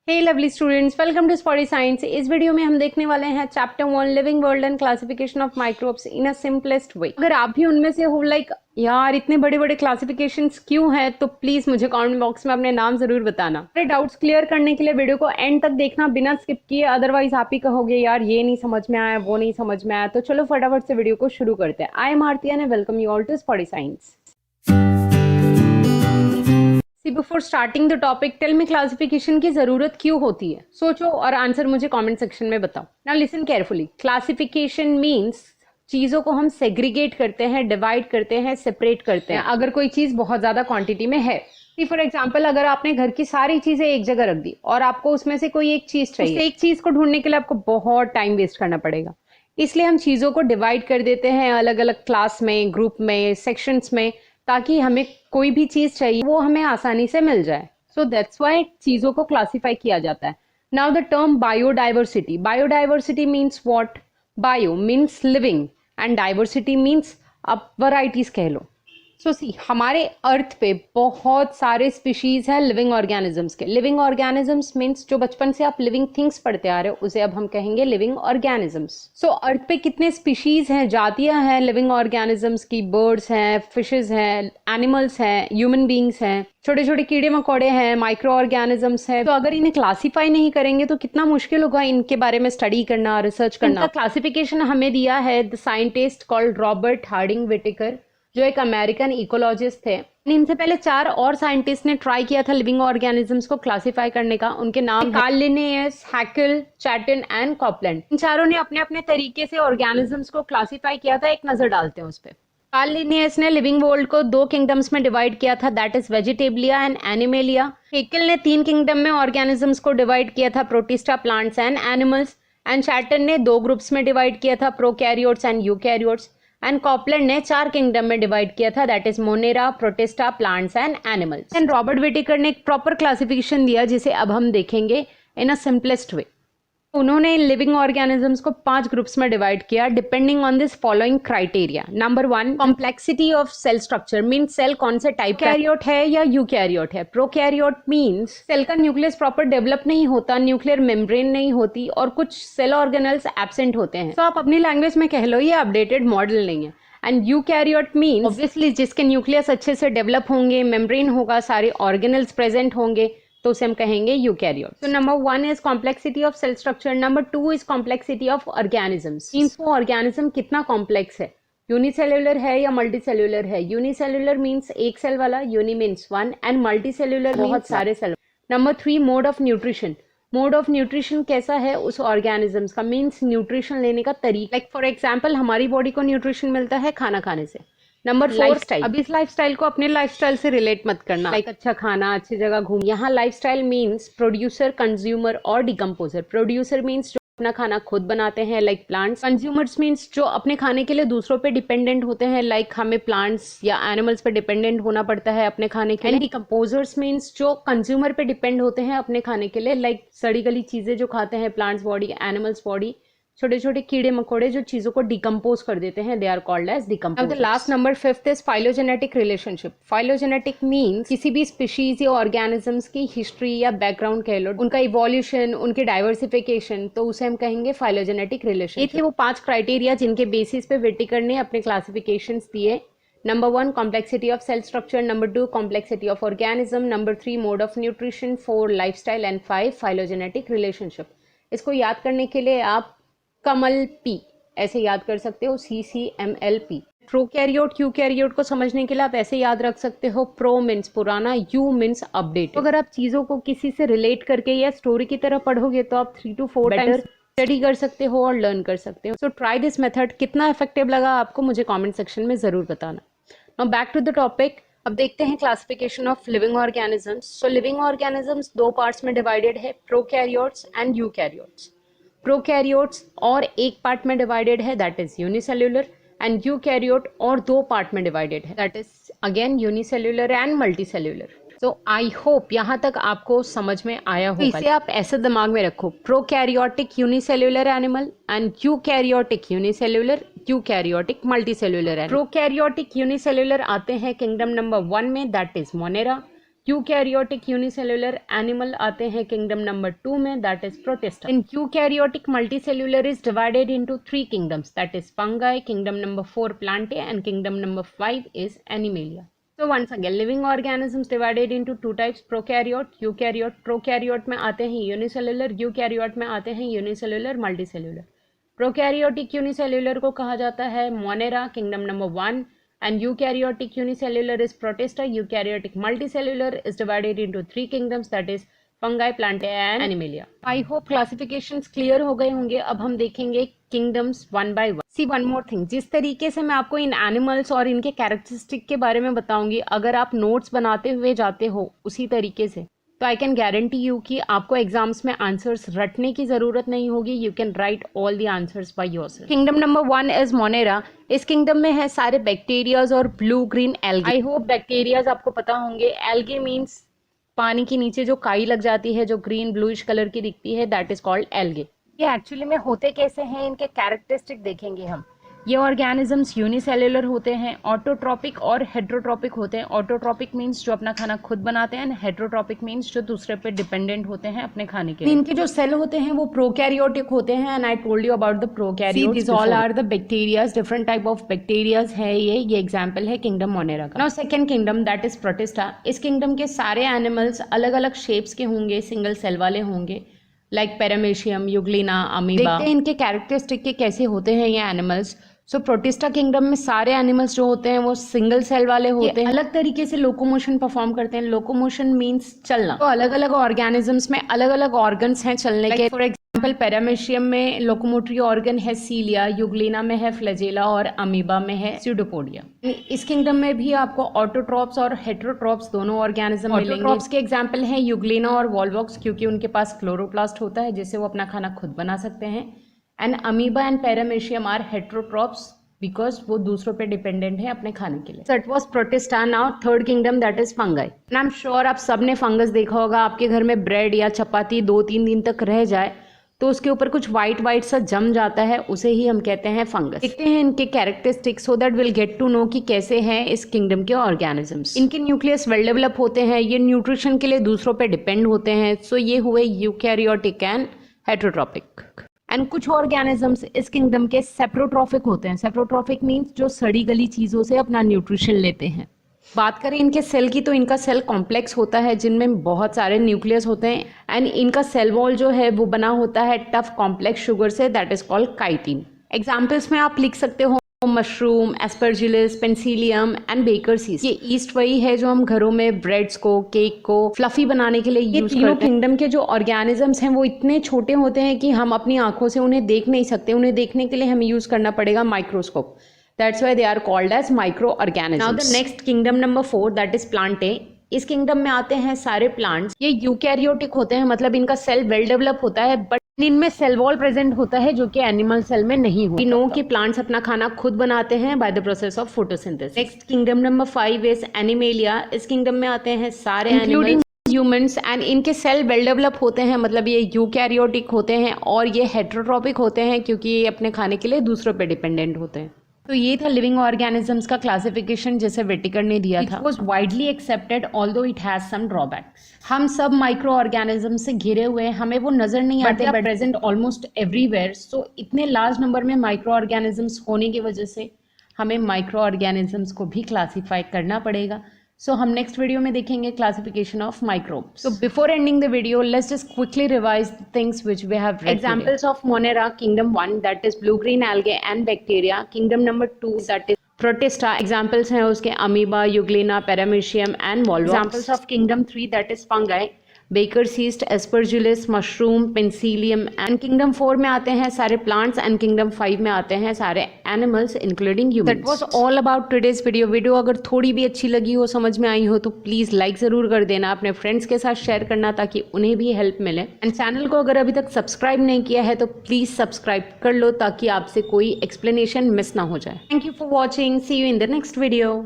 Hey lovely students, welcome to Spotty Science. इस video में हम देखने वाले हैं chapter 1 living world and classification of microbes in a simplest way. अगर आप भी उनमें से हो यार इतने बड़े बड़े क्लासिफिकेशंस क्यों हैं, तो प्लीज मुझे कमेंट बॉक्स में अपने नाम जरूर बताना। मेरे डाउट्स क्लियर करने के लिए वीडियो को एंड तक देखना बिना स्किप किए, अदरवाइज आप ही कहोगे यार ये नहीं समझ में आया, वो नहीं समझ में आया। तो चलो फटाफट से वीडियो को शुरू करते हैं। I am Aarti and welcome you all to Spotty Science. Before starting the topic, tell me classification की जरूरत क्यों होती है? सोचो और आंसर मुझे कमेंट सेक्शन में बताओ। Now listen carefully. Classification means चीजों को हम सेग्रीगेट करते हैं, डिवाइड करते हैं, सेपरेट करते हैं अगर कोई चीज बहुत ज्यादा क्वांटिटी में है। फॉर एग्जाम्पल, अगर आपने घर की सारी चीजें एक जगह रख दी और आपको उसमें से कोई एक चीज चाहिए, उस एक चीज को ढूंढने के लिए आपको बहुत टाइम वेस्ट करना पड़ेगा। इसलिए हम चीजों को डिवाइड कर देते हैं अलग अलग क्लास में, ग्रुप में, सेक्शंस में, ताकि हमें कोई भी चीज चाहिए वो हमें आसानी से मिल जाए। सो दैट्स व्हाई चीजों को क्लासिफाई किया जाता है। Now the term biodiversity. Biodiversity means what? Bio means living and diversity means अब वैरायटीज कह लो। सो सी, हमारे अर्थ पे बहुत सारे स्पीशीज हैं लिविंग ऑर्गेनिजम्स के। लिविंग ऑर्गेनिजम्स मीन्स जो बचपन से आप लिविंग थिंग्स पढ़ते आ रहे हो उसे अब हम कहेंगे लिविंग ऑर्गेनिजम्स। सो अर्थ पे कितने स्पीशीज हैं, जातियां हैं लिविंग ऑर्गेनिजम्स की? बर्ड्स हैं, फिशेज हैं, एनिमल्स हैं, ह्यूमन बींग्स हैं, छोटे छोटे कीड़े मकोड़े हैं, माइक्रो ऑर्गेनिजम्स हैं। तो अगर इन्हें क्लासीफाई नहीं करेंगे तो कितना मुश्किल होगा इनके बारे में स्टडी करना, रिसर्च करना। इनका क्लासिफिकेशन हमें दिया है the scientist called Robert Harding Whittaker, जो एक अमेरिकन इकोलॉजिस्ट थे। इनसे पहले 4 और साइंटिस्ट ने ट्राई किया था लिविंग ऑर्गेनिजम्स को क्लासिफाई करने का। उनके नाम Karl Linnaeus, Hückel, चैटन and Copeland. इन चारों ने अपने अपने तरीके से ऑर्गेनिजम्स को क्लासिफाई किया था। एक नजर डालते हैं उस पर। कार्ल लिनेयस ने लिविंग वर्ल्ड को 2 किंगडम्स में डिवाइड किया था, that is Vegetabilia and Animalia. Haeckel ने 3 किंगडम में ऑर्गेनिजम्स को डिवाइड किया था, Protista, plants and animals. And Chatton ने 2 ग्रुप्स में डिवाइड किया था, prokaryotes and eukaryotes. And Copeland ने 4 किंगडम में डिवाइड किया था, that is Monera, Protista, plants and animals. And Robert Whittaker ने एक प्रॉपर क्लासिफिकेशन दिया जिसे अब हम देखेंगे इन अ सिंपलेस्ट वे। उन्होंने लिविंग ऑर्गेनिजम्स को 5 ग्रुप्स में डिवाइड किया depending on this following criteria. Number 1, complexity of cell structure, means cell कौन से टाइप का, कैरियोट है या यूकैरियोट है। प्रोकैरियोट मीन्स सेल का न्यूक्लियस प्रॉपर डेवलप नहीं होता, न्यूक्लियर मेम्ब्रेन नहीं होती और कुछ सेल ऑर्गेनल्स एब्सेंट होते हैं। तो आप अपनी लैंग्वेज में कह लो ये अपडेटेड मॉडल नहीं है। एंड यूकैरियोट मीन्स ऑब्वियसली जिसके न्यूक्लियस अच्छे से डेवलप होंगे, मेम्ब्रेन होगा, सारे ऑर्गेनल्स प्रेजेंट होंगे, तो उसे हम कहेंगे यूकैरियोट। तो number 1 is complexity of cell structure. Number 2 is complexity of organisms, means वो ऑर्गेनिज्म कितना कॉम्प्लेक्स है, यूनिसेल्युलर है या मल्टीसेल्युलर है। यूनिसेल्युलर मीन्स एक सेल वाला, यूनि मीन्स 1, एंड मल्टीसेल्युलर बहुत सारे cell. Number 3, mode of nutrition. Mode of nutrition कैसा है उस ऑर्गेनिजम्स का, मीन्स न्यूट्रिशन लेने का तरीका। लाइक फॉर एग्जाम्पल, हमारी बॉडी को न्यूट्रिशन मिलता है खाना खाने से। Number 4, style. अब इस लाइफस्टाइल को अपने लाइफस्टाइल से रिलेट मत करना, लाइक अच्छा खाना, अच्छी जगह घूम। यहाँ लाइफस्टाइल मीन्स प्रोड्यूसर, कंज्यूमर और डिकम्पोजर। प्रोड्यूसर मीन्स जो अपना खाना खुद बनाते हैं, लाइक प्लांट्स। कंज्यूमर्स मीन्स जो अपने खाने के लिए दूसरों पे डिपेंडेंट होते हैं, लाइक हमें प्लांट्स या एनिमल्स पे डिपेंडेंट होना पड़ता है अपने खाने के लिए। डिकम्पोजर्स मीन्स जो कंज्यूमर पे डिपेंड होते हैं अपने खाने के लिए, लाइक सड़ी गली चीजें जो खाते हैं, प्लांट्स बॉडी, एनिमल्स बॉडी, छोटे छोटे कीड़े मकोड़े जो चीजों को डिकम्पोज कर देते हैं, they are called as decomposers. The last number 5 is phylogenetic relationship. Phylogenetic means किसी भी स्पीशीज या ऑर्गेनिजम्स की हिस्ट्री या बैकग्राउंड कह लो, उनका इवोल्यूशन, उनके डाइवर्सिफिकेशन, तो उसे हम कहेंगे फाइलोजेनेटिक रिलेशन। ये थे वो 5 क्राइटेरिया जिनके बेसिस पे व्हिटेकर ने अपने क्लासिफिकेशन दिए। Number 1, complexity of cell structure. Number 2, complexity of organism. Number 3, mode of nutrition. 4, lifestyle and 5, phylogenetic relationship. इसको याद करने के लिए आप कमल पी ऐसे याद कर सकते हो, CCMLP। प्रोकैरियोट, यूकैरियोट को समझने के लिए आप ऐसे याद रख सकते हो, प्रो मीन्स पुराना, यू मीन्स अपडेट। अगर आप चीजों को किसी से रिलेट करके या स्टोरी की तरह पढ़ोगे तो आप 3 to 4 टाइम्स स्टडी कर सकते हो और लर्न कर सकते हो। So try this method. कितना इफेक्टिव लगा आपको मुझे कमेंट सेक्शन में जरूर बताना। Now back to the topic. अब देखते हैं classification of living organisms. So living organisms 2 parts में डिवाइडेड है, प्रोकैरियोट्स एंड यूकैरियोट्स। प्रोकैरियोट्स और एक पार्ट में डिवाइडेड है, that is unicellular. And eukaryote और 2 पार्ट में डिवाइडेड है, that is again unicellular and multicellular. तो आई होप यहाँ तक आपको समझ में आया होगा। इसे आप ऐसे दिमाग में रखो, prokaryotic unicellular animal and eukaryotic unicellular, eukaryotic multicellular animal. Prokaryotic unicellular आते हैं किंगडम नंबर 1 में, that is Monera. Eukaryotic unicellular animal आते हैं किंगडम नंबर 2 में, that is protista. In eukaryotic multicellular is divided into 3 kingdoms, that is fungi, kingdom number 4 Plantae and kingdom number 5 is animalia. So once again, living organisms divided into 2 types, prokaryote, eukaryote। prokaryote में आते हैं unicellular, eukaryote में आते हैं unicellular, multicellular. Prokaryotic unicellular को कहा जाता है Monera, kingdom number 1, and eukaryotic unicellular is protista। eukaryotic multicellular is divided into 3 kingdoms, that is fungi, plantae and animalia। I hope classifications clear हो गए होंगे। अब हम देखेंगे kingdoms one by one। See one more thing, जिस तरीके से मैं आपको इन एनिमल्स और इनके कैरेक्टरिस्टिक के बारे में बताऊंगी, अगर आप नोट्स बनाते हुए जाते हो उसी तरीके से, तो आई कैन गारंटी यू कि आपको एग्जाम्स में आंसर्स रटने की जरूरत नहीं होगी। You can write all the answers by yourself. Kingdom number 1 is Monera. इस किंगडम में है सारे बैक्टीरियाज और blue green algae. I hope bacterias आपको पता होंगे। एल्गे मीन्स पानी के नीचे जो काई लग जाती है, जो ग्रीन ब्लूइश कलर की दिखती है, दैट इज कॉल्ड एल्गे। ये एक्चुअली में होते कैसे हैं, इनके कैरेक्टरिस्टिक देखेंगे हम। ये ऑर्गेनिजम्स यूनिसेल्युलर होते हैं, ऑटोट्रॉपिक और हेट्रोट्रॉपिक होते हैं। ऑटोट्रॉपिक मीन्स जो अपना खाना खुद बनाते हैं, हेट्रोट्रॉपिक मीन्स जो दूसरे पे डिपेंडेंट होते हैं अपने खाने के लिए। इनके जो सेल होते हैं वो प्रोकैरियोटिक होते हैं, and I told you about the prokaryotes. This all are the bacterias, different type of bacterias है ये एग्जांपल है किंगडम मोनेरा का। Now second kingdom that is Protista. इस किंगडम के सारे एनिमल्स अलग अलग शेप्स के होंगे, सिंगल सेल वाले होंगे, लाइक पैरामेशियम, यूग्लिना, अमीबा। देखते हैं इनके कैरेक्टरिस्टिक के कैसे होते हैं ये एनिमल्स। सो प्रोटिस्टा किंगडम में सारे एनिमल्स जो होते हैं वो सिंगल सेल वाले होते हैं, अलग तरीके से लोकोमोशन परफॉर्म करते हैं। लोकोमोशन मींस चलना। तो अलग अलग ऑर्गेनिजम्स में अलग अलग ऑर्गन्स हैं चलने के। फॉर एग्जांपल पैरामेशियम में लोकोमोटरी ऑर्गन है सीलिया, यूग्लिना में है फ्लैजेला और अमीबा में है स्यूडोपोडिया। इस किंगडम में भी आपको ऑटोट्रॉप्स और हेट्रोट्रॉप्स दोनों ऑर्गेनिज्म मिलेंगे। ऑटोट्रॉप्स के एग्जांपल हैं यूग्लिना और वॉल्वॉक्स, क्योंकि उनके पास क्लोरोप्लास्ट होता है जिससे वो अपना खाना खुद बना सकते हैं। And amoeba and paramecium are heterotrophs because वो दूसरों पे डिपेंडेंट है अपने खाने के लिए। So it was protista। Now third kingdom that is fungi। And I'm sure आप सबने फंगस देखा होगा। आपके घर में ब्रेड या चपाती 2-3 दिन तक रह जाए तो उसके ऊपर कुछ वाइट वाइट सा जम जाता है, उसे ही हम कहते हैं फंगस। देखते हैं इनके characteristics so that will get to know कि कैसे हैं इस किंगडम के ऑर्गेनिजम्स। इनके न्यूक्लियस वेल डेवलप होते हैं, ये न्यूट्रिशन के लिए दूसरों पे डिपेंड होते हैं। सो ये हुए यूकैरियोटिक एंड हेट्रोट्रॉपिक। एंड कुछ ऑर्गेनिजम्स इस किंगडम के सेप्रोट्रॉफिक होते हैं। सेप्रोट्रॉफिक मीन्स जो सड़ी गली चीज़ों से अपना न्यूट्रिशन लेते हैं। बात करें इनके सेल की तो इनका सेल कॉम्प्लेक्स होता है जिनमें बहुत सारे न्यूक्लियस होते हैं, एंड इनका सेल वॉल जो है वो बना होता है टफ कॉम्प्लेक्स शुगर से, that is called chitin. Examples में आप लिख सकते हो mushroom, Aspergillus, Penicillium and bakers yeast. ये ईस्ट वही है जो हम घरों में ब्रेड्स को, केक को फ्लफी बनाने के लिए यूज करते हैं। किंगडम के जो ऑर्गेनिजम्स हैं वो इतने छोटे होते हैं कि हम अपनी आंखों से उन्हें देख नहीं सकते। उन्हें देखने के लिए हमें यूज करना पड़ेगा microscope. That's why they are called as microorganisms। Now the next kingdom number 4 that is plantae। इस किंगडम में आते हैं सारे प्लांट्स। ये यूकैरियोटिक होते हैं, मतलब इनका सेल वेल डेवलप होता है, बट इनमें सेल वॉल प्रेजेंट होता है जो कि एनिमल सेल में नहीं होता। वी नो कि प्लांट्स अपना खाना खुद बनाते हैं by the process of photosynthesis. Next kingdom number 5 is animalia. इस किंगडम में आते हैं सारे इंक्लूडिंग ह्यूमंस, एंड इनके सेल वेल डेवलप होते हैं, मतलब ये यूकैरियोटिक होते हैं और ये हेट्रोट्रॉपिक होते हैं क्योंकि ये अपने खाने के लिए दूसरों पर डिपेंडेंट होते हैं। तो ये था लिविंग ऑर्गेनिजम्स का क्लासिफिकेशन जैसे व्हिटेकर ने दिया था। It was widely accepted although it has some drawbacks. हम सब माइक्रो ऑर्गेनिज्म से घिरे हुए हैं, हमें वो नजर नहीं आते बट प्रेजेंट ऑलमोस्ट एवरीवेयर। सो इतने लार्ज नंबर में माइक्रो ऑर्गेनिजम्स होने की वजह से हमें माइक्रो ऑर्गेनिजम्स को भी क्लासीफाई करना पड़ेगा। सो हम नेक्स्ट वीडियो में देखेंगे classification of microbes. So before ending the video let's just quickly revise the things which we have read. Examples of Monera, kingdom 1 that is blue green algae and bacteria. Kingdom number 2 that is Protista. Examples हैं उसके amoeba, Euglena, paramecium and Volvox. Examples of kingdom 3 that is fungi, bakers yeast, Aspergillus, mushroom, Penicillium. And kingdom 4 में आते हैं सारे plants, and kingdom 5 में आते हैं सारे animals including humans. That was all about today's video अगर थोड़ी भी अच्छी लगी हो, समझ में आई हो, तो प्लीज लाइक जरूर कर देना, अपने फ्रेंड्स के साथ शेयर करना ताकि उन्हें भी हेल्प मिले। एंड चैनल को अगर अभी तक सब्सक्राइब नहीं किया है तो प्लीज सब्सक्राइब कर लो ताकि आपसे कोई एक्सप्लेनेशन मिस ना हो जाए। Thank you for watching, see you in the next video.